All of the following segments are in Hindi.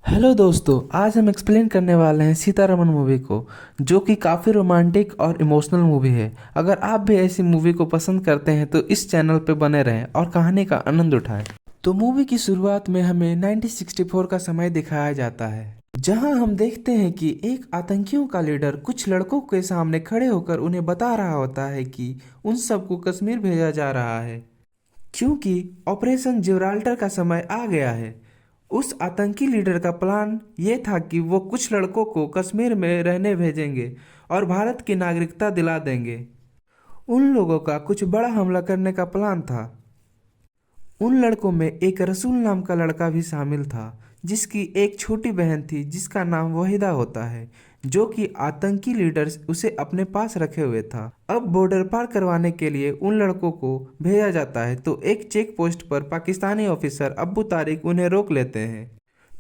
हेलो दोस्तों, आज हम एक्सप्लेन करने वाले हैं सीतारमन मूवी को, जो कि काफ़ी रोमांटिक और इमोशनल मूवी है। अगर आप भी ऐसी मूवी को पसंद करते हैं तो इस चैनल पे बने रहें और कहानी का आनंद उठाएं। तो मूवी की शुरुआत में हमें 1964 का समय दिखाया जाता है, जहां हम देखते हैं कि एक आतंकियों का लीडर कुछ लड़कों के सामने खड़े होकर उन्हें बता रहा होता है कि उन सबको कश्मीर भेजा जा रहा है, क्योंकि ऑपरेशन जिब्राल्टर का समय आ गया है। उस आतंकी लीडर का प्लान ये था कि वो कुछ लड़कों को कश्मीर में रहने भेजेंगे और भारत की नागरिकता दिला देंगे। उन लोगों का कुछ बड़ा हमला करने का प्लान था। उन लड़कों में एक रसूल नाम का लड़का भी शामिल था, जिसकी एक छोटी बहन थी जिसका नाम वहीदा होता है, जो कि आतंकी लीडर उसे अपने पास रखे हुए था। अब बॉर्डर पार करवाने के लिए उन लड़कों को भेजा जाता है, तो एक चेक पोस्ट पर पाकिस्तानी ऑफिसर अब्बू तारिक उन्हें रोक लेते हैं।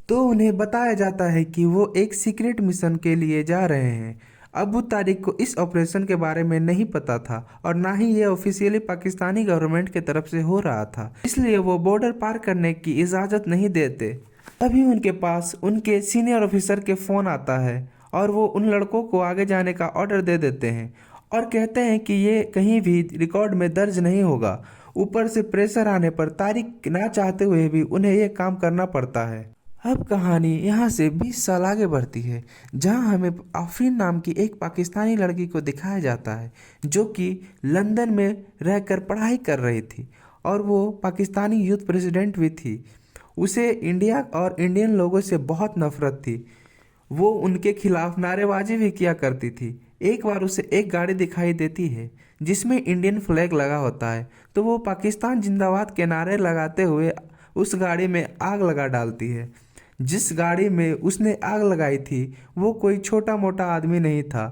तो उन्हें बताया जाता है कि वो एक सीक्रेट मिशन के लिए जा रहे हैं। अबू तारिक को इस ऑपरेशन के बारे में नहीं पता था और ना ही ये ऑफिशियली पाकिस्तानी गवर्नमेंट की तरफ से हो रहा था, इसलिए वो बॉर्डर पार करने की इजाज़त नहीं देते। तभी उनके पास उनके सीनियर ऑफिसर के फ़ोन आता है और वो उन लड़कों को आगे जाने का ऑर्डर दे देते हैं और कहते हैं कि ये कहीं भी रिकॉर्ड में दर्ज नहीं होगा। ऊपर से प्रेशर आने पर तारिक ना चाहते हुए भी उन्हें यह काम करना पड़ता है। अब कहानी यहाँ से 20 साल आगे बढ़ती है, जहाँ हमें आफरीन नाम की एक पाकिस्तानी लड़की को दिखाया जाता है, जो कि लंदन में रहकर पढ़ाई कर रही थी और वो पाकिस्तानी यूथ प्रेसिडेंट भी थी। उसे इंडिया और इंडियन लोगों से बहुत नफरत थी। वो उनके खिलाफ नारेबाजी भी किया करती थी। एक बार उसे एक गाड़ी दिखाई देती है जिसमें इंडियन फ्लैग लगा होता है, तो वो पाकिस्तान जिंदाबाद के नारे लगाते हुए उस गाड़ी में आग लगा डालती है। जिस गाड़ी में उसने आग लगाई थी वो कोई छोटा मोटा आदमी नहीं था।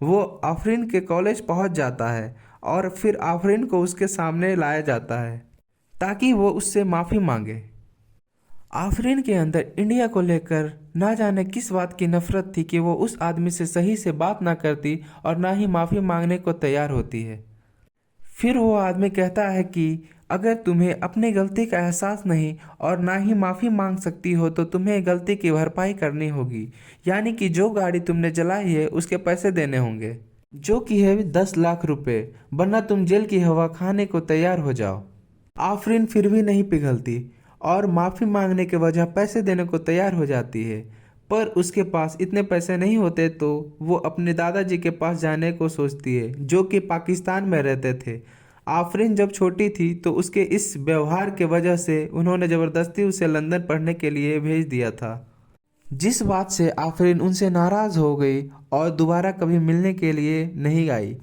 वो आफरीन के कॉलेज पहुंच जाता है और फिर आफरीन को उसके सामने लाया जाता है ताकि वो उससे माफ़ी मांगे। आफरीन के अंदर इंडिया को लेकर ना जाने किस बात की नफरत थी कि वो उस आदमी से सही से बात ना करती और ना ही माफ़ी मांगने को तैयार होती है। फिर वो आदमी कहता है कि अगर तुम्हें अपनी गलती का एहसास नहीं और ना ही माफ़ी मांग सकती हो तो तुम्हें गलती की भरपाई करनी होगी, यानी कि जो गाड़ी तुमने जलाई है उसके पैसे देने होंगे, जो कि है 10 लाख रुपए, वरना तुम जेल की हवा खाने को तैयार हो जाओ। आफरीन फिर भी नहीं पिघलती और माफ़ी मांगने के वजह पैसे देने को तैयार हो जाती है, पर उसके पास इतने पैसे नहीं होते, तो वो अपने दादाजी के पास जाने को सोचती है, जो कि पाकिस्तान में रहते थे। आफरीन जब छोटी थी तो उसके इस व्यवहार के वजह से उन्होंने ज़बरदस्ती उसे लंदन पढ़ने के लिए भेज दिया था, जिस बात से आफरीन उनसे नाराज़ हो गई और दोबारा कभी मिलने के लिए नहीं आई।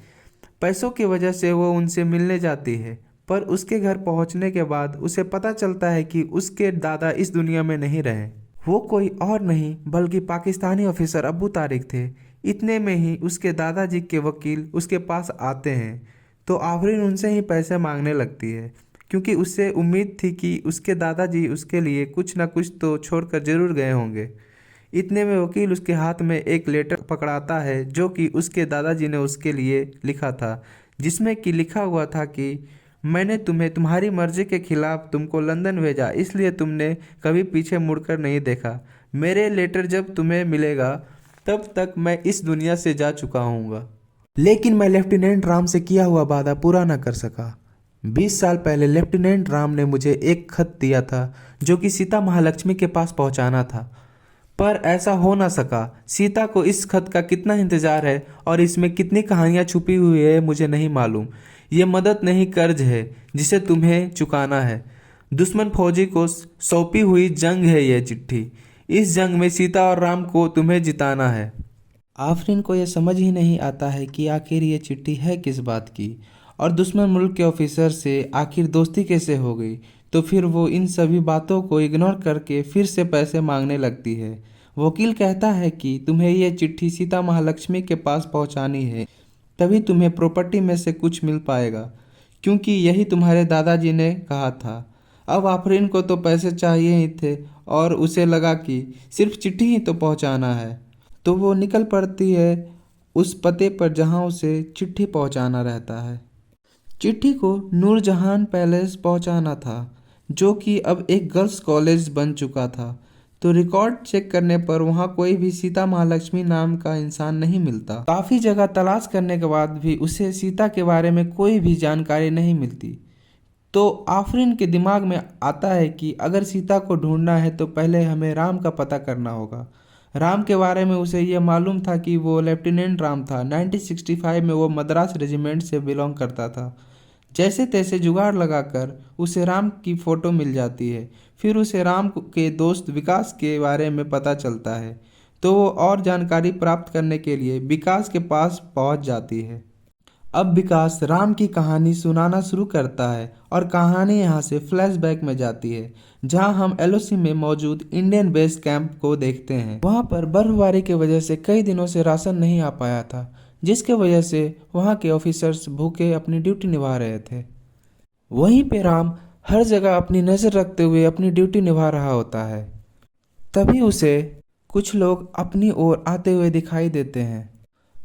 पैसों की वजह से वो उनसे मिलने जाती है, पर उसके घर पहुंचने के बाद उसे पता चलता है कि उसके दादा इस दुनिया में नहीं रहे। वो कोई और नहीं बल्कि पाकिस्तानी ऑफिसर अब्बू तारिक थे। इतने में ही उसके दादाजी के वकील उसके पास आते हैं, तो आफरीन उनसे ही पैसे मांगने लगती है, क्योंकि उससे उम्मीद थी कि उसके दादाजी उसके लिए कुछ ना कुछ तो छोड़कर जरूर गए होंगे। इतने में वकील उसके हाथ में एक लेटर पकड़ाता है, जो कि उसके दादाजी ने उसके लिए लिखा था, जिसमें कि लिखा हुआ था कि मैंने तुम्हें तुम्हारी मर्जी के खिलाफ तुमको लंदन भेजा, इसलिए तुमने कभी पीछे मुड़कर नहीं देखा। मेरे लेटर जब तुम्हें मिलेगा तब तक मैं इस दुनिया से जा चुका हूँगा, लेकिन मैं लेफ्टिनेंट राम से किया हुआ वादा पूरा न कर सका। 20 साल पहले लेफ्टिनेंट राम ने मुझे एक खत दिया था, जो कि सीता महालक्ष्मी के पास पहुंचाना था, पर ऐसा हो ना सका। सीता को इस खत का कितना इंतजार है और इसमें कितनी कहानियां छुपी हुई है मुझे नहीं मालूम। ये मदद नहीं, कर्ज है जिसे तुम्हें चुकाना है। दुश्मन फौजी को सौंपी हुई जंग है ये चिट्ठी। इस जंग में सीता और राम को तुम्हें जिताना है। आफरीन को यह समझ ही नहीं आता है कि आखिर ये चिट्ठी है किस बात की, और दुश्मन मुल्क के ऑफिसर से आखिर दोस्ती कैसे हो गई। तो फिर वो इन सभी बातों को इग्नोर करके फिर से पैसे मांगने लगती है। वकील कहता है कि तुम्हें ये चिट्ठी सीता महालक्ष्मी के पास पहुंचानी है, तभी तुम्हें प्रॉपर्टी में से कुछ मिल पाएगा, क्योंकि यही तुम्हारे दादाजी ने कहा था। अब आफरीन को तो पैसे चाहिए ही थे और उसे लगा कि सिर्फ चिट्ठी ही तो पहुंचाना है, तो वो निकल पड़ती है उस पते पर जहां उसे चिट्ठी पहुंचाना रहता है। चिट्ठी को नूरजहान पैलेस पहुंचाना था, जो कि अब एक गर्ल्स कॉलेज बन चुका था। तो रिकॉर्ड चेक करने पर वहाँ कोई भी सीता महालक्ष्मी नाम का इंसान नहीं मिलता। काफी जगह तलाश करने के बाद भी उसे सीता के बारे में कोई भी जानकारी नहीं मिलती। तो आफरीन के दिमाग में आता है कि अगर सीता को ढूंढना है तो पहले हमें राम का पता करना होगा। राम के बारे में उसे यह मालूम था कि वो लेफ्टिनेंट राम था। 1965 में वो मद्रास रेजिमेंट से बिलोंग करता था। जैसे तैसे जुगाड़ लगाकर उसे राम की फ़ोटो मिल जाती है। फिर उसे राम के दोस्त विकास के बारे में पता चलता है, तो वो और जानकारी प्राप्त करने के लिए विकास के पास पहुंच जाती है। अब विकास राम की कहानी सुनाना शुरू करता है और कहानी यहाँ से फ्लैशबैक में जाती है, जहाँ हम एलओसी में मौजूद इंडियन बेस कैंप को देखते हैं। वहाँ पर बर्फबारी की वजह से कई दिनों से राशन नहीं आ पाया था, जिसके वजह से वहाँ के ऑफिसर्स भूखे अपनी ड्यूटी निभा रहे थे। वहीं पे राम हर जगह अपनी नज़र रखते हुए अपनी ड्यूटी निभा रहा होता है। तभी उसे कुछ लोग अपनी ओर आते हुए दिखाई देते हैं।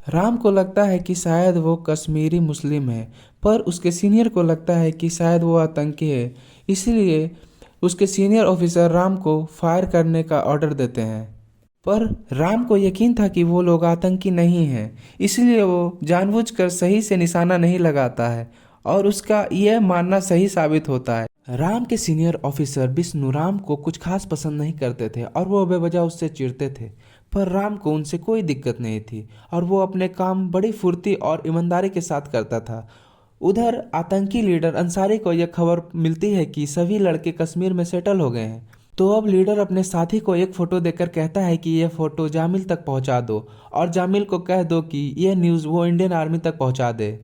राम को लगता है कि शायद वो कश्मीरी मुस्लिम है, पर उसके सीनियर को लगता है कि शायद वो आतंकी है। इसलिए उसके सीनियर ऑफिसर राम को फायर करने का ऑर्डर देते हैं, पर राम को यकीन था कि वो लोग आतंकी नहीं हैं। इसलिए वो जानबूझकर सही से निशाना नहीं लगाता है और उसका यह मानना सही साबित होता है। राम के सीनियर ऑफिसर विष्णु राम को कुछ खास पसंद नहीं करते थे और वो बेवजह उससे चिढ़ते थे, पर राम को उनसे कोई दिक्कत नहीं थी और वो अपने काम बड़ी फुर्ती और ईमानदारी के साथ करता था। उधर आतंकी लीडर अंसारी को यह खबर मिलती है कि सभी लड़के कश्मीर में सेटल हो गए हैं। तो अब लीडर अपने साथी को एक फ़ोटो देकर कहता है कि यह फ़ोटो जामिल तक पहुंचा दो और जामिल को कह दो कि यह न्यूज़ वो इंडियन आर्मी तक पहुंचा दे।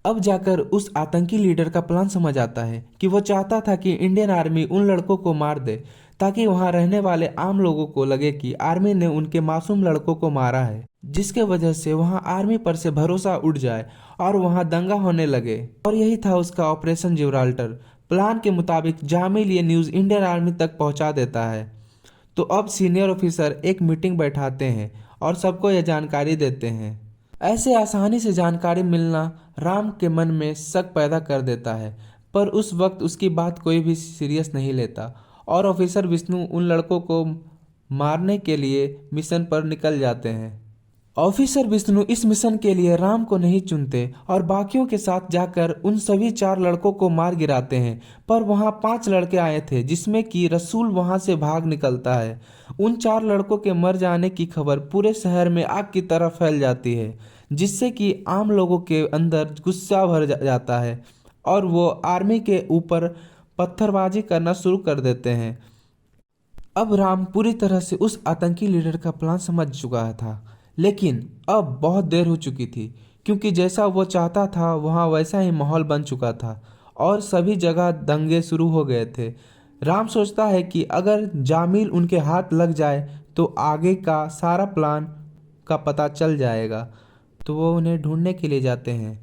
अब जाकर उस आतंकी लीडर का प्लान समझ आता है कि वो चाहता था कि इंडियन आर्मी उन लड़कों को मार दे, ताकि वहां रहने वाले आम लोगों को लगे कि आर्मी ने उनके मासूम लड़कों को मारा है, जिसके वजह से वहां आर्मी पर से भरोसा उठ जाए और वहां दंगा होने लगे। और यही था उसका ऑपरेशन जिब्राल्टर। प्लान के मुताबिक जामिल ये न्यूज़ इंडियन आर्मी तक पहुंचा देता है। तो अब सीनियर ऑफिसर एक मीटिंग बैठाते हैं और सबको यह जानकारी देते हैं। ऐसे आसानी से जानकारी मिलना राम के मन में शक पैदा कर देता है, पर उस वक्त उसकी बात कोई भी सीरियस नहीं लेता और ऑफिसर विष्णु उन लड़कों को मारने के लिए मिशन पर निकल जाते हैं। ऑफिसर विष्णु इस मिशन के लिए राम को नहीं चुनते और बाकियों के साथ जाकर उन सभी 4 लड़कों को मार गिराते हैं, पर वहां 5 लड़के आए थे, जिसमें कि रसूल वहां से भाग निकलता है। उन 4 लड़कों के मर जाने की खबर पूरे शहर में आग की तरह फैल जाती है, जिससे कि आम लोगों के अंदर गुस्सा भर जाता है और वो आर्मी के ऊपर पत्थरबाजी करना शुरू कर देते हैं। अब राम पूरी तरह से उस आतंकी लीडर का प्लान समझ चुका था, लेकिन अब बहुत देर हो चुकी थी, क्योंकि जैसा वो चाहता था वहाँ वैसा ही माहौल बन चुका था और सभी जगह दंगे शुरू हो गए थे। राम सोचता है कि अगर जामिल उनके हाथ लग जाए तो आगे का सारा प्लान का पता चल जाएगा। तो वो उन्हें ढूंढने के लिए जाते हैं,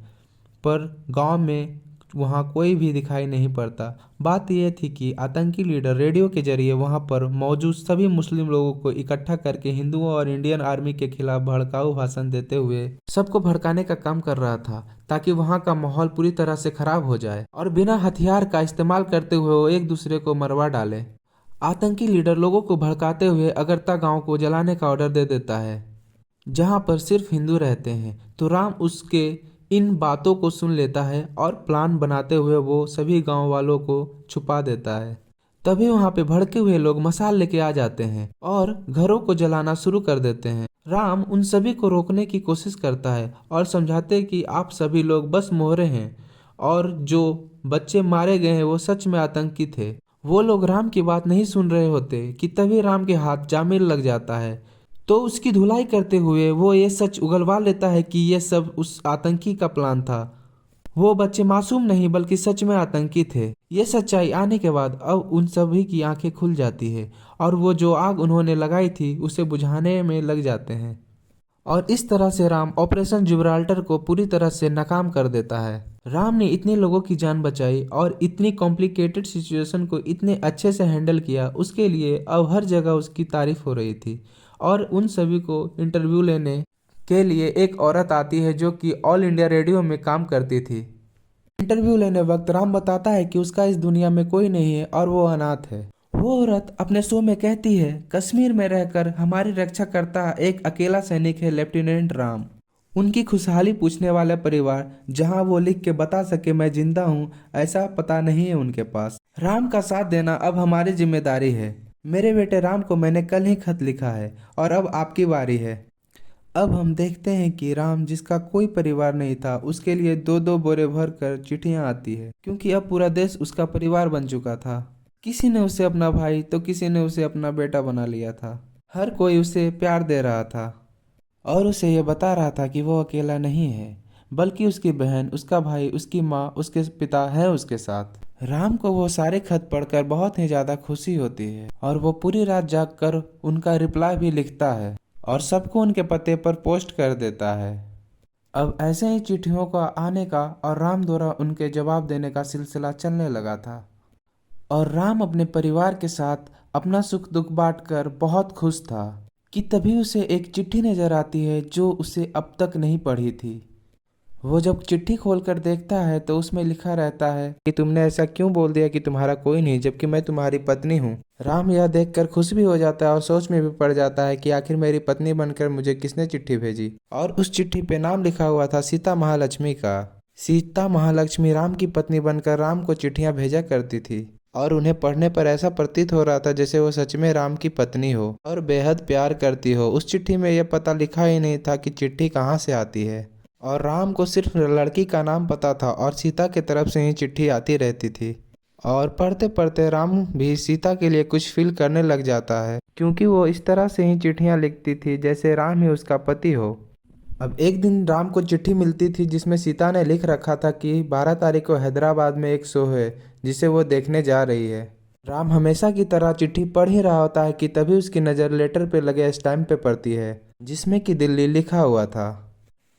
पर गांव में वहाँ कोई भी दिखाई नहीं पड़ता। बात यह थी कि आतंकी लीडर रेडियो के जरिए वहाँ पर मौजूद सभी मुस्लिम लोगों को इकट्ठा करके हिंदुओं और इंडियन आर्मी के खिलाफ भड़काऊ भाषण देते हुए सबको भड़काने का काम कर रहा था, ताकि वहाँ का माहौल पूरी तरह से खराब हो जाए और बिना हथियार का इस्तेमाल करते हुए वो एक दूसरे को मरवा डाले। आतंकी लीडर लोगों को भड़काते हुए अगरता गाँव को जलाने का ऑर्डर दे देता है, जहाँ पर सिर्फ हिंदू रहते हैं। तो राम उसके इन बातों को सुन लेता है और प्लान बनाते हुए वो सभी गांव वालों को छुपा देता है। तभी वहां पे भड़के हुए लोग मसाल लेके आ जाते हैं और घरों को जलाना शुरू कर देते हैं। राम उन सभी को रोकने की कोशिश करता है और समझाते कि आप सभी लोग बस मोहरे हैं और जो बच्चे मारे गए हैं वो सच में आतंकी थे। वो लोग राम की बात नहीं सुन रहे होते कि तभी राम के हाथ जामिल लग जाता है। तो उसकी धुलाई करते हुए वो ये सच उगलवा लेता है कि ये सब उस आतंकी का प्लान था। वो बच्चे मासूम नहीं बल्कि सच में आतंकी थे। ये सच्चाई आने के बाद अब उन सभी की आंखें खुल जाती है और वो जो आग उन्होंने लगाई थी उसे बुझाने में लग जाते हैं। और इस तरह से राम ऑपरेशन जिब्राल्टर को पूरी तरह से नाकाम कर देता है। राम ने इतने लोगों की जान बचाई और इतनी कॉम्प्लिकेटेड सिचुएशन को इतने अच्छे से हैंडल किया, उसके लिए अब हर जगह उसकी तारीफ हो रही थी। और उन सभी को इंटरव्यू लेने के लिए एक औरत आती है जो कि ऑल इंडिया रेडियो में काम करती थी। इंटरव्यू लेने वक्त राम बताता है कि उसका इस दुनिया में कोई नहीं है और वो अनाथ है। वो औरत अपने शो में कहती है, कश्मीर में रहकर हमारी रक्षा करता एक अकेला सैनिक है, लेफ्टिनेंट राम। उनकी खुशहाली पूछने वाला परिवार जहां वो लिख के बता सके मैं जिंदा हूं, ऐसा पता नहीं है उनके पास। राम का साथ देना अब हमारी जिम्मेदारी है। मेरे बेटे राम को मैंने कल ही खत लिखा है और अब आपकी बारी है। अब हम देखते हैं कि राम, जिसका कोई परिवार नहीं था, उसके लिए दो दो बोरे भर कर चिट्ठियां आती है, क्योंकि अब पूरा देश उसका परिवार बन चुका था। किसी ने उसे अपना भाई तो किसी ने उसे अपना बेटा बना लिया था। हर कोई उसे प्यार दे रहा था और उसे ये बता रहा था कि वो अकेला नहीं है, बल्कि उसकी बहन, उसका भाई, उसकी माँ, उसके पिता है उसके साथ। राम को वो सारे खत पढ़कर बहुत ही ज्यादा खुशी होती है और वो पूरी रात जागकर उनका रिप्लाई भी लिखता है और सबको उनके पते पर पोस्ट कर देता है। अब ऐसे ही चिट्ठियों का आने का और राम द्वारा उनके जवाब देने का सिलसिला चलने लगा था और राम अपने परिवार के साथ अपना सुख दुख बांटकर बहुत खुश था कि तभी उसे एक चिट्ठी नजर आती है जो उसे अब तक नहीं पढ़ी थी। वो जब चिट्ठी खोलकर देखता है तो उसमें लिखा रहता है कि तुमने ऐसा क्यों बोल दिया कि तुम्हारा कोई नहीं, जबकि मैं तुम्हारी पत्नी हूँ। राम यह देखकर खुश भी हो जाता है और सोच में भी पड़ जाता है कि आखिर मेरी पत्नी बनकर मुझे किसने चिट्ठी भेजी। और उस चिट्ठी पे नाम लिखा हुआ था सीता महालक्ष्मी का। सीता महालक्ष्मी राम की पत्नी बनकर राम को चिट्ठियां भेजा करती थी और उन्हें पढ़ने पर ऐसा प्रतीत हो रहा था जैसे वो सच में राम की पत्नी हो और बेहद प्यार करती हो। उस चिट्ठी में यह पता लिखा ही नहीं था कि चिट्ठी कहाँ से आती है और राम को सिर्फ लड़की का नाम पता था और सीता की तरफ से ही चिट्ठी आती रहती थी। और पढ़ते पढ़ते राम भी सीता के लिए कुछ फील करने लग जाता है, क्योंकि वो इस तरह से ही चिट्ठियां लिखती थी जैसे राम ही उसका पति हो। अब एक दिन राम को चिट्ठी मिलती थी जिसमें सीता ने लिख रखा था कि 12 तारीख को हैदराबाद में एक शो है जिसे वो देखने जा रही है। राम हमेशा की तरह चिट्ठी पढ़ ही रहा होता है कि तभी उसकी नज़र लेटर पे लगे स्टैम्प पे पड़ती है जिसमें कि दिल्ली लिखा हुआ था।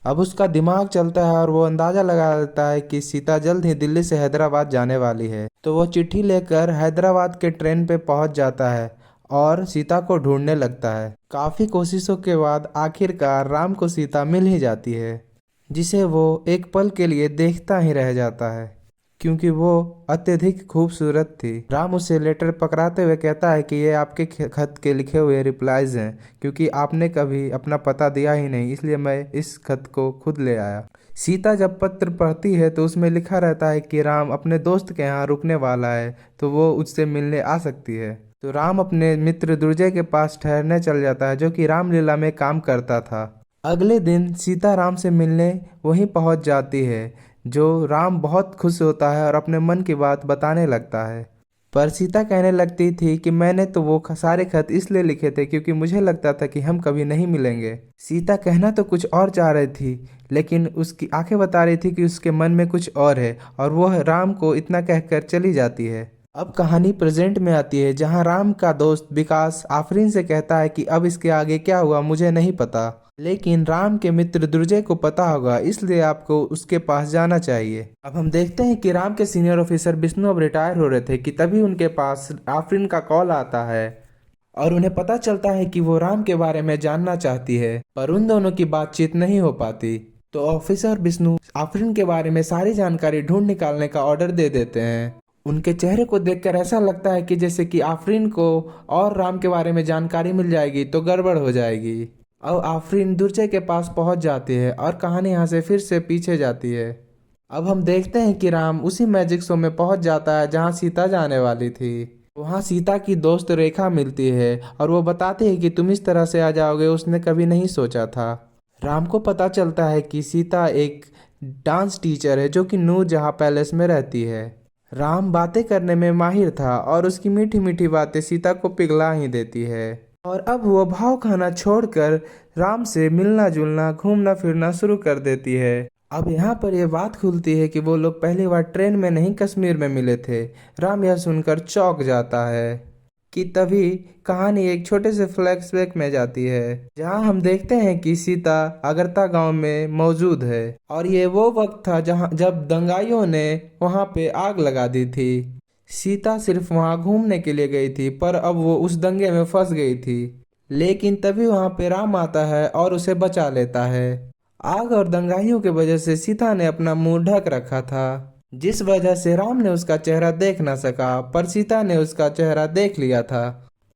अब उसका दिमाग चलता है और वो अंदाजा लगा लेता है कि सीता जल्द ही दिल्ली से हैदराबाद जाने वाली है। तो वो चिट्ठी लेकर हैदराबाद के ट्रेन पे पहुंच जाता है और सीता को ढूंढने लगता है। काफी कोशिशों के बाद आखिरकार राम को सीता मिल ही जाती है, जिसे वो एक पल के लिए देखता ही रह जाता है क्योंकि वो अत्यधिक खूबसूरत थी। राम उसे लेटर पकड़ाते हुए कहता है कि ये आपके खत के लिखे हुए रिप्लाईज हैं, क्योंकि आपने कभी अपना पता दिया ही नहीं, इसलिए मैं इस खत को खुद ले आया। सीता जब पत्र पढ़ती है तो उसमें लिखा रहता है कि राम अपने दोस्त के यहाँ रुकने वाला है तो वो उससे मिलने आ सकती है। तो राम अपने मित्र दुर्जय के पास ठहरने चल जाता है जो कि रामलीला में काम करता था। अगले दिन सीता राम से मिलने वहीं पहुंच जाती है, जो राम बहुत खुश होता है और अपने मन की बात बताने लगता है। पर सीता कहने लगती थी कि मैंने तो वो सारे खत इसलिए लिखे थे क्योंकि मुझे लगता था कि हम कभी नहीं मिलेंगे। सीता कहना तो कुछ और चाह रही थी, लेकिन उसकी आंखें बता रही थी कि उसके मन में कुछ और है और वह राम को इतना कहकर चली जाती है। अब कहानी प्रेजेंट में आती है जहां राम का दोस्त विकास आफरीन से कहता है कि अब इसके आगे क्या हुआ मुझे नहीं पता, लेकिन राम के मित्र दुर्जय को पता होगा, इसलिए आपको उसके पास जाना चाहिए। अब हम देखते हैं कि राम के सीनियर ऑफिसर विष्णु अब रिटायर हो रहे थे कि तभी उनके पास आफरीन का कॉल आता है और उन्हें पता चलता है कि वो राम के बारे में जानना चाहती है, पर उन दोनों की बातचीत नहीं हो पाती। तो ऑफिसर विष्णु आफरीन के बारे में सारी जानकारी ढूंढ निकालने का ऑर्डर दे देते हैं। उनके चेहरे को देखकर ऐसा लगता है कि जैसे कि आफरीन को और राम के बारे में जानकारी मिल जाएगी तो गड़बड़ हो जाएगी। अब आफरीन दुर्जय के पास पहुंच जाती है और कहानी यहाँ से फिर से पीछे जाती है। अब हम देखते हैं कि राम उसी मैजिक शो में पहुंच जाता है जहां सीता जाने वाली थी। वहां सीता की दोस्त रेखा मिलती है और वो बताती है कि तुम इस तरह से आ जाओगे उसने कभी नहीं सोचा था। राम को पता चलता है कि सीता एक डांस टीचर है जो कि नूरजहां पैलेस में रहती है। राम बातें करने में माहिर था और उसकी मीठी मीठी बातें सीता को पिघला ही देती है और अब वो भाव खाना छोड़कर राम से मिलना जुलना घूमना फिरना शुरू कर देती है। अब यहाँ पर यह बात खुलती है कि वो लोग पहली बार ट्रेन में नहीं कश्मीर में मिले थे। राम यह सुनकर चौंक जाता है कि तभी कहानी एक छोटे से फ्लैशबैक में जाती है जहां हम देखते हैं कि सीता अगरता गांव में मौजूद है और ये वो वक्त था जब दंगाइयों ने वहां पे आग लगा दी थी। सीता सिर्फ वहां घूमने के लिए गई थी पर अब वो उस दंगे में फंस गई थी, लेकिन तभी वहां पे राम आता है और उसे बचा लेता है। आग और दंगाइयों की वजह से सीता ने अपना मुंह ढक रखा था, जिस वजह से राम ने उसका चेहरा देख ना सका, पर सीता ने उसका चेहरा देख लिया था।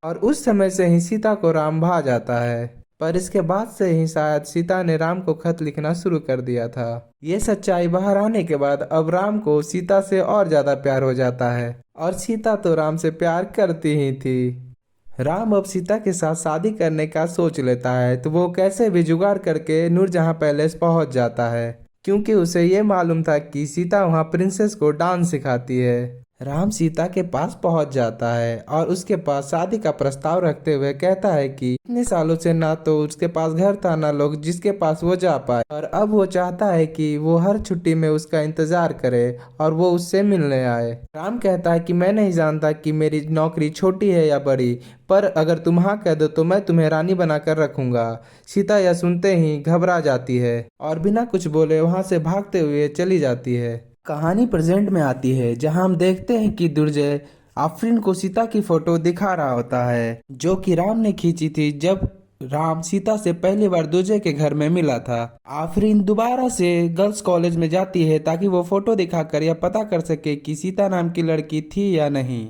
और उस समय से ही सीता को राम भा जाता है। पर इसके बाद से ही शायद सीता ने राम को खत लिखना शुरू कर दिया था। ये सच्चाई बाहर आने के बाद अब राम को सीता से और ज्यादा प्यार हो जाता है, और सीता तो राम से प्यार करती ही थी। राम अब सीता के साथ शादी करने का सोच लेता है, तो वो कैसे भी जुगाड़ करके नूरजहां पैलेस पहुंच जाता है, क्योंकि उसे ये मालूम था कि सीता वहां प्रिंसेस को डांस सिखाती है। राम सीता के पास पहुंच जाता है और उसके पास शादी का प्रस्ताव रखते हुए कहता है कि इतने सालों से ना तो उसके पास घर था ना लोग जिसके पास वो जा पाए, और अब वो चाहता है कि वो हर छुट्टी में उसका इंतजार करे और वो उससे मिलने आए। राम कहता है कि मैं नहीं जानता कि मेरी नौकरी छोटी है या बड़ी, पर अगर तुम हाँ कह दो तो मैं तुम्हें रानी बनाकर रखूंगा। सीता यह सुनते ही घबरा जाती है और बिना कुछ बोले वहां से भागते हुए चली जाती है। कहानी प्रेजेंट में आती है, जहां हम देखते हैं कि दुर्जय आफरीन को सीता की फोटो दिखा रहा होता है, जो कि राम ने खींची थी जब राम सीता से पहली बार दुर्जय के घर में मिला था। आफरीन दोबारा से गर्ल्स कॉलेज में जाती है ताकि वो फोटो दिखाकर यह पता कर सके कि सीता नाम की लड़की थी या नहीं।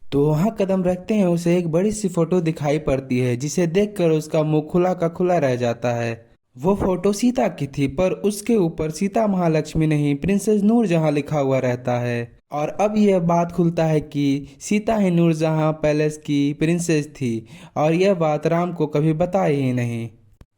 तो वहां कदम रखते हैं उसे एक बड़ी सी फोटो दिखाई पड़ती है, जिसे देखकर उसका मुंह खुला का खुला रह जाता है। वो फोटो सीता की थी, पर उसके ऊपर सीता महालक्ष्मी नहीं प्रिंसेस नूरजहां लिखा हुआ रहता है। और अब यह बात खुलता है कि सीता ही नूरजहां पैलेस की प्रिंसेस थी, और यह बात राम को कभी बताई ही नहीं।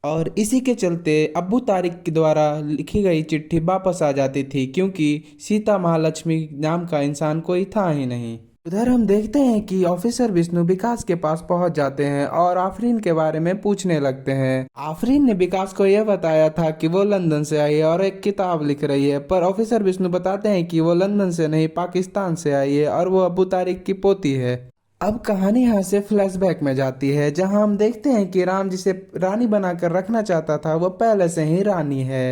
और इसी के चलते अब्बू तारिक के द्वारा लिखी गई चिट्ठी वापस आ जाती थी, क्योंकि सीता महालक्ष्मी नाम का इंसान कोई था ही नहीं। उधर हम देखते हैं कि ऑफिसर विष्णु विकास के पास पहुंच जाते हैं और आफरीन के बारे में पूछने लगते हैं। आफरीन ने विकास को यह बताया था कि वो लंदन से आई है और एक किताब लिख रही है, पर ऑफिसर विष्णु बताते हैं कि वो लंदन से नहीं पाकिस्तान से आई है और वो अब्बू तारिक की पोती है। अब कहानी यहाँ से फ्लैशबैक में जाती है, जहाँ हम देखते हैं कि राम जिसे रानी बनाकर रखना चाहता था वो पहले से ही रानी है।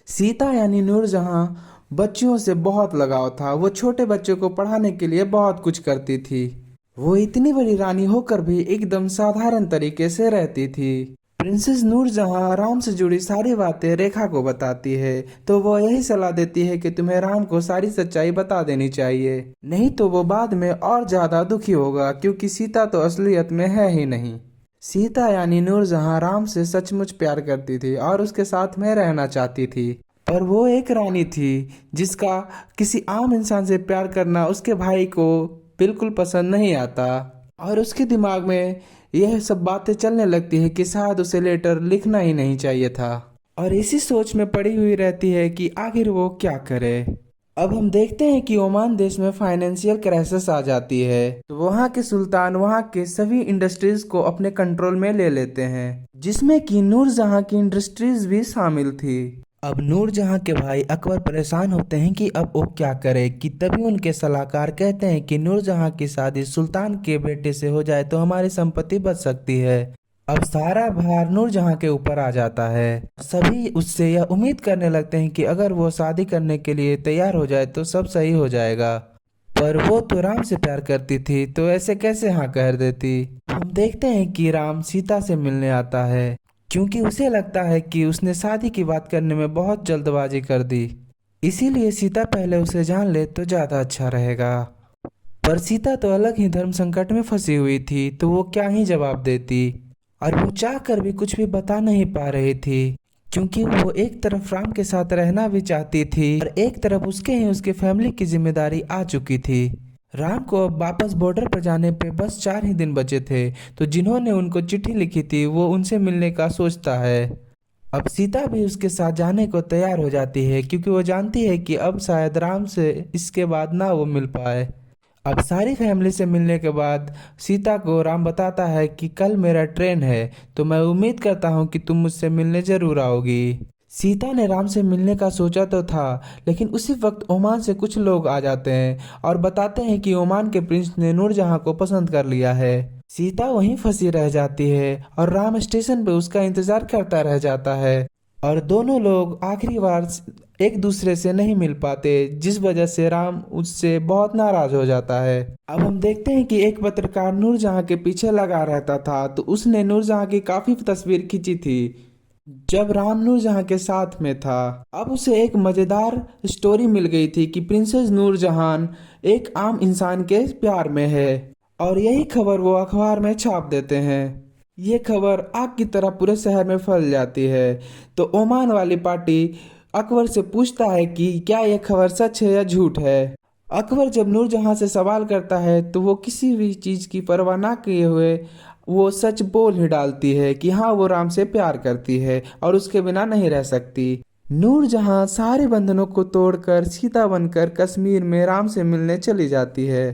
सीता यानी नूरजहां बच्चियों से बहुत लगाव था। वो छोटे बच्चों को पढ़ाने के लिए बहुत कुछ करती थी। वो इतनी बड़ी रानी होकर भी एकदम साधारण तरीके से रहती थी। प्रिंसेस नूरजहां राम से जुड़ी सारी बातें रेखा को बताती है, तो वो यही सलाह देती है कि तुम्हें राम को सारी सच्चाई बता देनी चाहिए, नहीं तो वो बाद में और ज्यादा दुखी होगा, क्योंकि सीता तो असलियत में है ही नहीं। सीता यानी नूरजहां राम से सचमुच प्यार करती थी और उसके साथ में रहना चाहती थी, पर वो एक रानी थी जिसका किसी आम इंसान से प्यार करना उसके भाई को बिल्कुल पसंद नहीं आता, और उसके दिमाग में यह सब बातें चलने लगती है कि शायद उसे लेटर लिखना ही नहीं चाहिए था, और इसी सोच में पड़ी हुई रहती है कि आखिर वो क्या करे। अब हम देखते हैं कि ओमान देश में फाइनेंशियल क्राइसिस आ जाती है, तो वहाँ के सुल्तान वहाँ के सभी इंडस्ट्रीज को अपने कंट्रोल में ले लेते हैं, जिसमें कि नूरजहां की इंडस्ट्रीज भी शामिल थी। अब नूरजहां के भाई अकबर परेशान होते हैं कि अब वो क्या करे, कि तभी उनके सलाहकार कहते हैं कि नूरजहां की शादी सुल्तान के बेटे से हो जाए तो हमारी संपत्ति बच सकती है। अब सारा भार नूरजहां के ऊपर आ जाता है। सभी उससे यह उम्मीद करने लगते हैं कि अगर वो शादी करने के लिए तैयार हो जाए तो सब सही हो जाएगा, पर वो तो राम से प्यार करती थी, तो ऐसे कैसे हाँ कह देती। हम देखते हैं कि राम सीता से मिलने आता है, क्योंकि उसे लगता है कि उसने शादी की बात करने में बहुत जल्दबाजी कर दी, इसीलिए सीता पहले उसे जान ले तो ज्यादा अच्छा रहेगा। पर सीता तो अलग ही धर्म संकट में फंसी हुई थी, तो वो क्या ही जवाब देती, और वो चाह कर भी कुछ भी बता नहीं पा रही थी, क्योंकि वो एक तरफ राम के साथ रहना भी चाहती थी और एक तरफ उसके ही उसके फैमिली की जिम्मेदारी आ चुकी थी। राम को अब वापस बॉर्डर पर जाने पे बस 4 ही दिन बचे थे, तो जिन्होंने उनको चिट्ठी लिखी थी वो उनसे मिलने का सोचता है। अब सीता भी उसके साथ जाने को तैयार हो जाती है, क्योंकि वो जानती है कि अब शायद राम से इसके बाद ना वो मिल पाए। अब सारी फैमिली से मिलने के बाद सीता को राम बताता है कि कल मेरा ट्रेन है, तो मैं उम्मीद करता हूँ कि तुम मुझसे मिलने जरूर आओगी। सीता ने राम से मिलने का सोचा तो था, लेकिन उसी वक्त ओमान से कुछ लोग आ जाते हैं और बताते हैं कि ओमान के प्रिंस ने नूरजहां को पसंद कर लिया है। सीता वहीं फंसी रह जाती है और राम स्टेशन पे उसका इंतजार करता रह जाता है, और दोनों लोग आखिरी बार एक दूसरे से नहीं मिल पाते, जिस वजह से राम उससे बहुत नाराज हो जाता है। अब हम देखते हैं कि एक पत्रकार नूरजहां के पीछे लगा रहता था, तो उसने नूरजहां की काफी तस्वीर खींची थी, जब राम नूरजहां के साथ में था। अब उसे एक मजेदार स्टोरी मिल गई थी कि प्रिंसेस नूरजहान एक आम इंसान के प्यार में है, और यही खबर वो अखबार में छाप देते हैं। ये खबर आग की तरह पूरे शहर में फैल जाती है। तो ओमान वाली पार्टी अकबर से पूछता है कि क्या यह खबर सच है या झूठ है। अकबर जब नूरजहां से सवाल करता है तो वो किसी भी चीज की परवाह ना किए हुए वो सच बोल ही डालती है कि हाँ, वो राम से प्यार करती है और उसके बिना नहीं रह सकती। नूरजहां सारे बंधनों को तोड़कर सीता बनकर कश्मीर में राम से मिलने चली जाती है।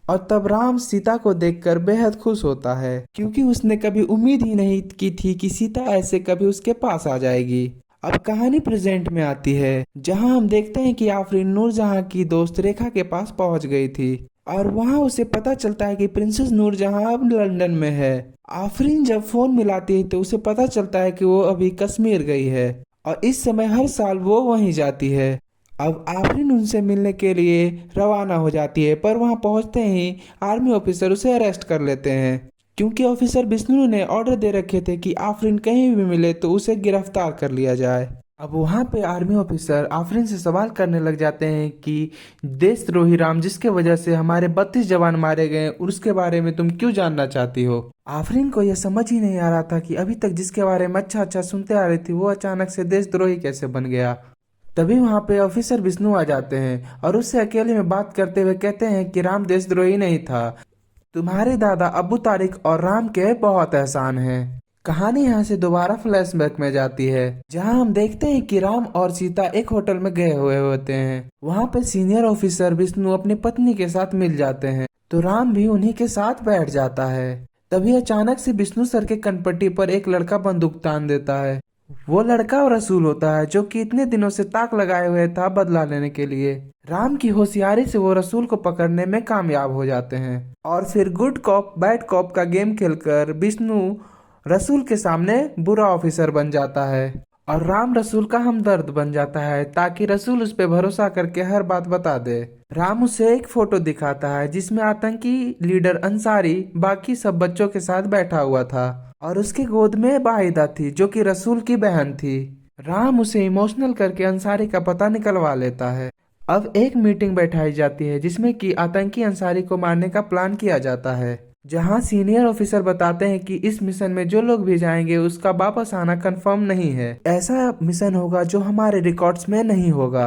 और तब राम सीता को देखकर बेहद खुश होता है, क्योंकि उसने कभी उम्मीद ही नहीं की थी कि सीता ऐसे कभी उसके पास आ जाएगी। अब कहानी प्रेजेंट में आती है, जहां हम देखते हैं कि आफरीन नूरजहां की दोस्त रेखा के पास पहुंच गई थी, और वहां उसे पता चलता है कि प्रिंसेस नूरजहां अब लंदन में है। आफरीन जब फोन मिलाती है तो उसे पता चलता है कि वो अभी कश्मीर गई है, और इस समय हर साल वो वहीं जाती है। अब आफरीन उनसे मिलने के लिए रवाना हो जाती है, पर वहां पहुंचते ही आर्मी ऑफिसर उसे अरेस्ट कर लेते हैं, क्योंकि ऑफिसर विष्णु ने ऑर्डर दे रखे थे कि आफरीन कहीं भी मिले तो उसे गिरफ्तार कर लिया जाए। अब वहां पे आर्मी ऑफिसर आफरीन से सवाल करने लग जाते हैं कि देशद्रोही राम जिसके वजह से हमारे 32 जवान मारे गए, उसके बारे में तुम क्यों जानना चाहती हो। आफरीन को यह समझ ही नहीं आ रहा था कि अभी तक जिसके बारे में अच्छा अच्छा सुनते आ रही थी वो अचानक से देशद्रोही कैसे बन गया। तभी वहां पे ऑफिसर विष्णु आ जाते हैं और उससे अकेले में बात करते हुए कहते हैं कि राम देशद्रोही नहीं था, तुम्हारे दादा अबू तारिक और राम के बहुत एहसान हैं। कहानी यहाँ से दोबारा फ्लैशबैक में जाती है, जहाँ हम देखते हैं कि राम और सीता एक होटल में गए हुए होते हैं। वहाँ पे सीनियर ऑफिसर विष्णु अपनी पत्नी के साथ मिल जाते हैं, तो राम भी उन्हीं के साथ बैठ जाता है। तभी अचानक से विष्णु सर के कनपट्टी पर एक लड़का बंदूक तान देता है। वो लड़का और रसूल होता है, जो कि इतने दिनों से ताक लगाए हुए था बदला लेने के लिए। राम की होशियारी से वो रसूल को पकड़ने में कामयाब हो जाते हैं, और फिर गुड कॉप बैड कॉप का गेम खेलकर विष्णु रसूल के सामने बुरा ऑफिसर बन जाता है, और राम रसूल का हमदर्द बन जाता है, ताकि रसूल उस पर भरोसा करके हर बात बता दे। राम उसे एक फोटो दिखाता है जिसमें आतंकी लीडर अंसारी बाकी सब बच्चों के साथ बैठा हुआ था, और उसके गोद में बाहिदा थी जो कि रसूल की बहन थी। राम उसे इमोशनल करके अंसारी का पता निकलवा लेता है। अब एक मीटिंग बैठाई जाती है जिसमें कि आतंकी अंसारी को मारने का प्लान किया जाता है, जहां सीनियर ऑफिसर बताते हैं कि इस मिशन में जो लोग भी जाएंगे उसका वापस आना कंफर्म नहीं है। ऐसा मिशन होगा जो हमारे रिकॉर्ड्स में नहीं होगा।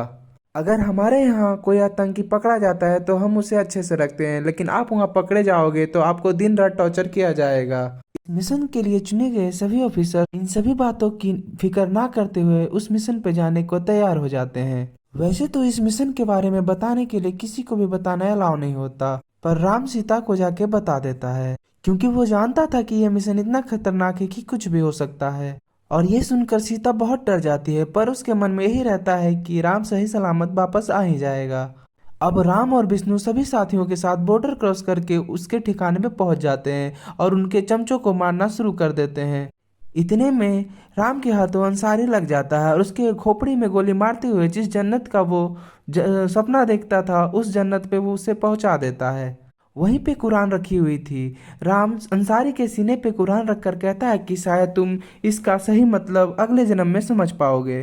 अगर हमारे यहाँ कोई आतंकी पकड़ा जाता है तो हम उसे अच्छे से रखते हैं, लेकिन आप वहाँ पकड़े जाओगे तो आपको दिन रात टॉर्चर किया जाएगा। मिशन के लिए चुने गए सभी ऑफिसर इन सभी बातों की फिक्र ना करते हुए उस मिशन पे जाने को तैयार हो जाते हैं। वैसे तो इस मिशन के बारे में बताने के लिए किसी को भी बताना अलाउ नहीं होता, पर राम सीता को जाके बता देता है, क्योंकि वो जानता था कि यह मिशन इतना खतरनाक है कि कुछ भी हो सकता है। और ये सुनकर सीता बहुत डर जाती है, पर उसके मन में यही रहता है कि राम सही सलामत वापस आ ही जाएगा। अब राम और विष्णु सभी साथियों के साथ बॉर्डर क्रॉस करके उसके ठिकाने पे पहुंच जाते हैं और उनके चमचों को मारना शुरू कर देते हैं। इतने में राम के हाथों अंसारी लग जाता है और उसके खोपड़ी में गोली मारते हुए जिस जन्नत का वो सपना देखता था उस जन्नत पे वो उसे पहुंचा देता है। वहीं पे कुरान रखी हुई थी। राम अंसारी के सीने पे कुरान रखकर कहता है कि शायद तुम इसका सही मतलब अगले जन्म में समझ पाओगे।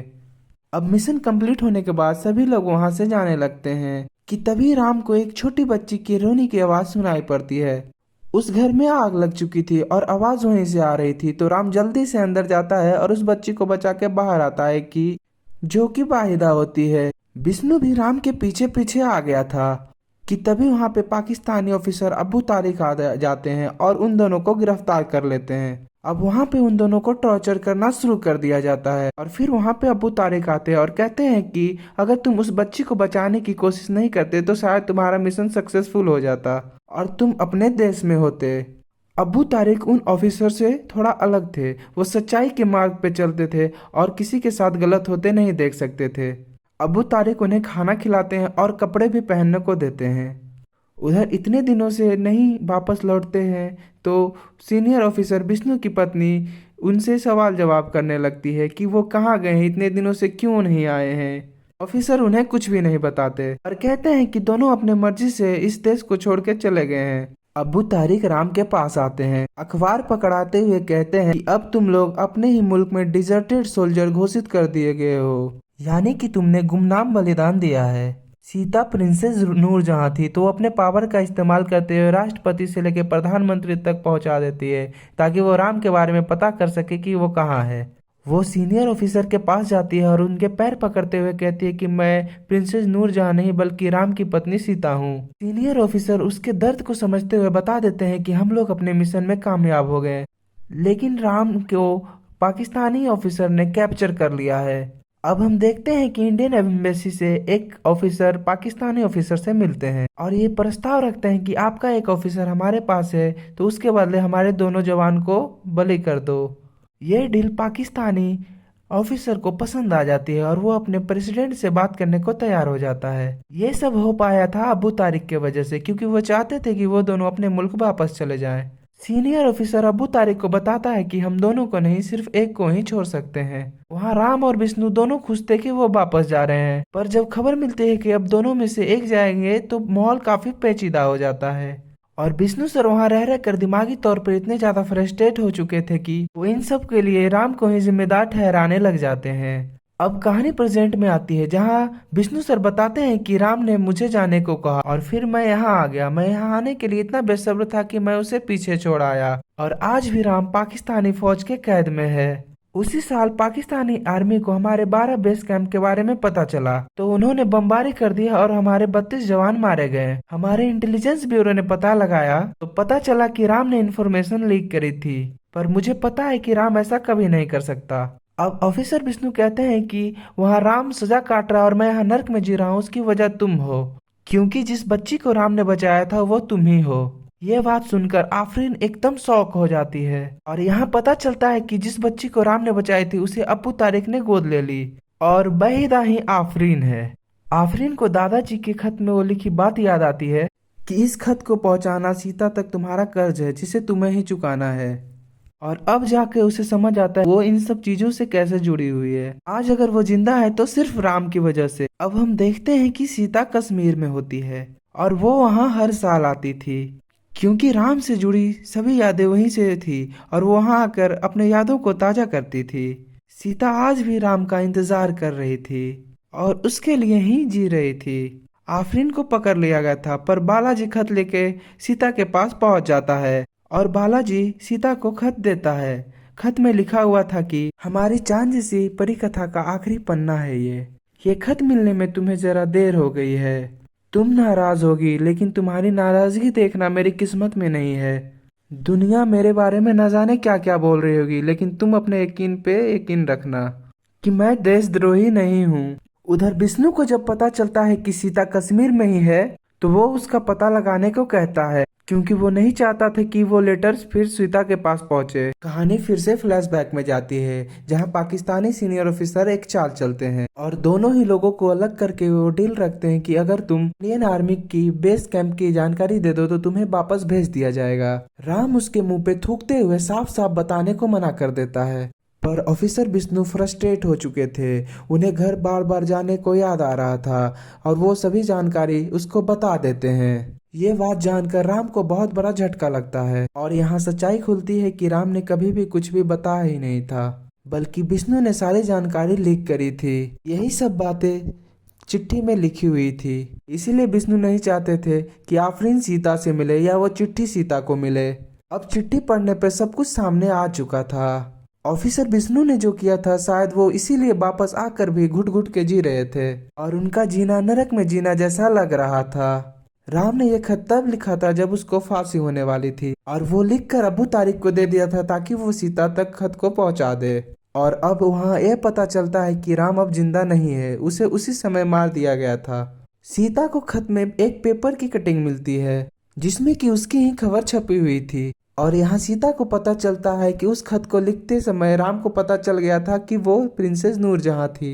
अब मिशन कंप्लीट होने के बाद सभी लोग वहां से जाने लगते हैं कि तभी राम को एक छोटी बच्ची की रोने की आवाज सुनाई पड़ती है। उस घर में आग लग चुकी थी और आवाज वहीं से आ रही थी, तो राम जल्दी से अंदर जाता है और उस बच्ची को बचा के बाहर आता है कि जो कि वाहिदा होती है। विष्णु भी राम के पीछे पीछे आ गया था कि तभी वहां पे पाकिस्तानी ऑफिसर अबू तारिक आ जाते हैं और उन दोनों को गिरफ्तार कर लेते हैं। अब वहां पे उन दोनों को टॉर्चर करना शुरू कर दिया जाता है, और फिर वहां पे अबू तारिक आते हैं और कहते हैं कि अगर तुम उस बच्ची को बचाने की कोशिश नहीं करते तो शायद तुम्हारा मिशन सक्सेसफुल हो जाता और तुम अपने देश में होते। अबू तारिक उन ऑफिसर से थोड़ा अलग थे, वो सच्चाई के मार्ग पे चलते थे और किसी के साथ गलत होते नहीं देख सकते थे। अबू तारिक उन्हें खाना खिलाते हैं और कपड़े भी पहनने को देते हैं। उधर इतने दिनों से नहीं वापस लौटते हैं तो सीनियर ऑफिसर विष्णु की पत्नी उनसे सवाल जवाब करने लगती है कि वो कहाँ गए हैं, इतने दिनों से क्यों नहीं आए हैं। ऑफिसर उन्हें कुछ भी नहीं बताते और कहते हैं कि दोनों अपने मर्जी से इस देश को छोड़ के चले गए हैं। अबू तारिक राम के पास आते हैं, अखबार पकड़ाते हुए कहते हैं कि अब तुम लोग अपने ही मुल्क में डिजर्टेड सोल्जर घोषित कर दिए गए हो, यानी कि तुमने गुमनाम बलिदान दिया है। सीता प्रिंसेस नूरजहां थी तो वो अपने पावर का इस्तेमाल करते हुए राष्ट्रपति से लेकर प्रधानमंत्री तक पहुंचा देती है, ताकि वो राम के बारे में पता कर सके कि वो कहाँ है। वो सीनियर ऑफिसर के पास जाती है और उनके पैर पकड़ते हुए कहती है कि मैं प्रिंसेस नूरजहां नहीं बल्कि राम की पत्नी सीता हूँ। सीनियर ऑफिसर उसके दर्द को समझते हुए बता देते हैं कि हम लोग अपने मिशन में कामयाब हो गए, लेकिन राम को पाकिस्तानी ऑफिसर ने कैप्चर कर लिया है। अब हम देखते हैं कि इंडियन एम्बेसी से एक ऑफिसर पाकिस्तानी ऑफिसर से मिलते हैं और ये प्रस्ताव रखते हैं कि आपका एक ऑफिसर हमारे पास है तो उसके बदले हमारे दोनों जवान को बलि कर दो। ये डील पाकिस्तानी ऑफिसर को पसंद आ जाती है और वो अपने प्रेसिडेंट से बात करने को तैयार हो जाता है। ये सब हो पाया था अबू तारिक के वजह से, क्योंकि वो चाहते थे कि वो दोनों अपने मुल्क वापस चले जाएं। सीनियर ऑफिसर अबू तारिक को बताता है कि हम दोनों को नहीं सिर्फ एक को ही छोड़ सकते हैं। वहाँ राम और विष्णु दोनों खुश थे कि वो वापस जा रहे हैं, पर जब खबर मिलती है कि अब दोनों में से एक जाएंगे तो माहौल काफी पेचीदा हो जाता है। और विष्णु सर वहाँ रह रह कर दिमागी तौर पर इतने ज्यादा फ्रस्ट्रेट हो चुके थे कि वो इन सब के लिए राम को ही जिम्मेदार ठहराने लग जाते हैं। अब कहानी प्रेजेंट में आती है, जहाँ विष्णु सर बताते हैं कि राम ने मुझे जाने को कहा और फिर मैं यहाँ आ गया। मैं यहाँ आने के लिए इतना बेसब्र था कि मैं उसे पीछे छोड़ आया और आज भी राम पाकिस्तानी फौज के कैद में है। उसी साल पाकिस्तानी आर्मी को हमारे 12 बेस कैंप के बारे में पता चला तो उन्होंने बमबारी कर दिया और हमारे 32 जवान मारे गए। हमारे इंटेलिजेंस ब्यूरो ने पता लगाया तो पता चला कि राम ने इन्फॉर्मेशन लीक करी थी, पर मुझे पता है कि राम ऐसा कभी नहीं कर सकता। अब ऑफिसर विष्णु कहते हैं कि वहाँ राम सजा काट रहा और मैं यहाँ नर्क में जी रहा हूँ, उसकी वजह तुम हो, क्योंकि जिस बच्ची को राम ने बचाया था वो तुम ही हो। ये बात सुनकर आफरीन एकदम शॉक हो जाती है और यहाँ पता चलता है कि जिस बच्ची को राम ने बचाई थी उसे अबू तारिक ने गोद ले ली और बहिदा ही आफरीन है। आफरीन को दादाजी के खत में वो लिखी बात याद आती है कि इस खत को पहुंचाना सीता तक तुम्हारा कर्ज है जिसे तुम्हें ही चुकाना है। और अब जाके उसे समझ आता है वो इन सब चीजों से कैसे जुड़ी हुई है। आज अगर वो जिंदा है तो सिर्फ राम की वजह से। अब हम देखते हैं कि सीता कश्मीर में होती है और वो वहाँ हर साल आती थी, क्योंकि राम से जुड़ी सभी यादें वहीं से थी और वो वहाँ आकर अपने यादों को ताजा करती थी। सीता आज भी राम का इंतजार कर रही थी और उसके लिए ही जी रही थी। आफरीन को पकड़ लिया गया था, पर बालाजी खत लेके सीता के पास पहुंच जाता है और बालाजी सीता को खत देता है। खत में लिखा हुआ था कि हमारी चांद जैसी परी कथा का आखिरी पन्ना है ये खत मिलने में तुम्हें जरा देर हो गई है। तुम नाराज होगी, लेकिन तुम्हारी नाराजगी देखना मेरी किस्मत में नहीं है। दुनिया मेरे बारे में न जाने क्या क्या बोल रही होगी, लेकिन तुम अपने यकीन पे यकीन रखना कि मैं देशद्रोही नहीं हूँ। उधर विष्णु को जब पता चलता है कि सीता कश्मीर में ही है तो वो उसका पता लगाने को कहता है, क्योंकि वो नहीं चाहता था कि वो लेटर्स फिर सीता के पास पहुंचे। कहानी फिर से फ्लैशबैक में जाती है, जहां पाकिस्तानी सीनियर ऑफिसर एक चाल चलते हैं और दोनों ही लोगों को अलग करके वो डील रखते हैं कि अगर तुम इंडियन आर्मी की बेस कैंप की जानकारी दे दो तो तुम्हें वापस भेज दिया जाएगा। राम उसके मुंह पे थूकते हुए साफ साफ बताने को मना कर देता है, पर ऑफिसर विष्णु फ्रस्ट्रेट हो चुके थे। उन्हें घर बार बार जाने को याद आ रहा था और वो सभी जानकारी उसको बता देते हैं। ये बात जानकर राम को बहुत बड़ा झटका लगता है और यहाँ सच्चाई खुलती है कि राम ने कभी भी कुछ भी बताया ही नहीं था, बल्कि विष्णु ने सारी जानकारी लीक करी थी। यही सब बातें चिट्ठी में लिखी हुई थी, इसीलिए विष्णु नहीं चाहते थे कि आफरीन सीता से मिले या वो चिट्ठी सीता को मिले। अब चिट्ठी पढ़ने पर सब कुछ सामने आ चुका था। ऑफिसर विष्णु ने जो किया था शायद वो इसीलिए वापस आकर भी घुट घुट के जी रहे थे और उनका जीना नरक में जीना जैसा लग रहा था। राम ने यह खत तब लिखा था जब उसको फांसी होने वाली थी और वो लिखकर अबू तारिक को दे दिया था ताकि वो सीता तक खत को पहुंचा दे। और अब वहाँ यह पता चलता है कि राम अब जिंदा नहीं है, उसे उसी समय मार दिया गया था। सीता को खत में एक पेपर की कटिंग मिलती है जिसमें कि उसकी ही खबर छपी हुई थी और यहाँ सीता को पता चलता है कि उस खत को लिखते समय राम को पता चल गया था कि वो प्रिंसेस नूरजहां थी।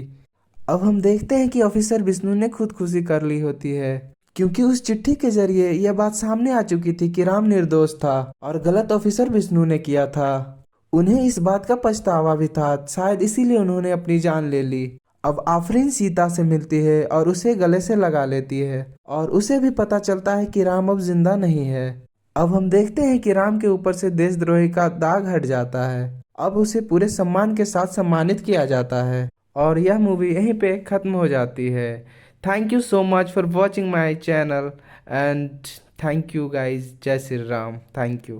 अब हम देखते हैं कि ऑफिसर विष्णु ने खुदकुशी कर ली होती है, क्योंकि उस चिट्ठी के जरिए यह बात सामने आ चुकी थी कि राम निर्दोष था और गलत ऑफिसर विष्णु ने किया था। उन्हें इस बात का पछतावा भी था, शायद इसीलिए उन्होंने अपनी जान ले ली। अब आफरीन सीता से मिलती है और उसे गले से लगा लेती है और उसे भी पता चलता है कि राम अब जिंदा नहीं है। अब हम देखते हैं कि राम के ऊपर से देशद्रोही का दाग हट जाता है। अब उसे पूरे सम्मान के साथ सम्मानित किया जाता है और यह मूवी यहीं पे खत्म हो जाती है। Thank you so much for watching my channel and thank you guys. जय श्री राम। Thank you.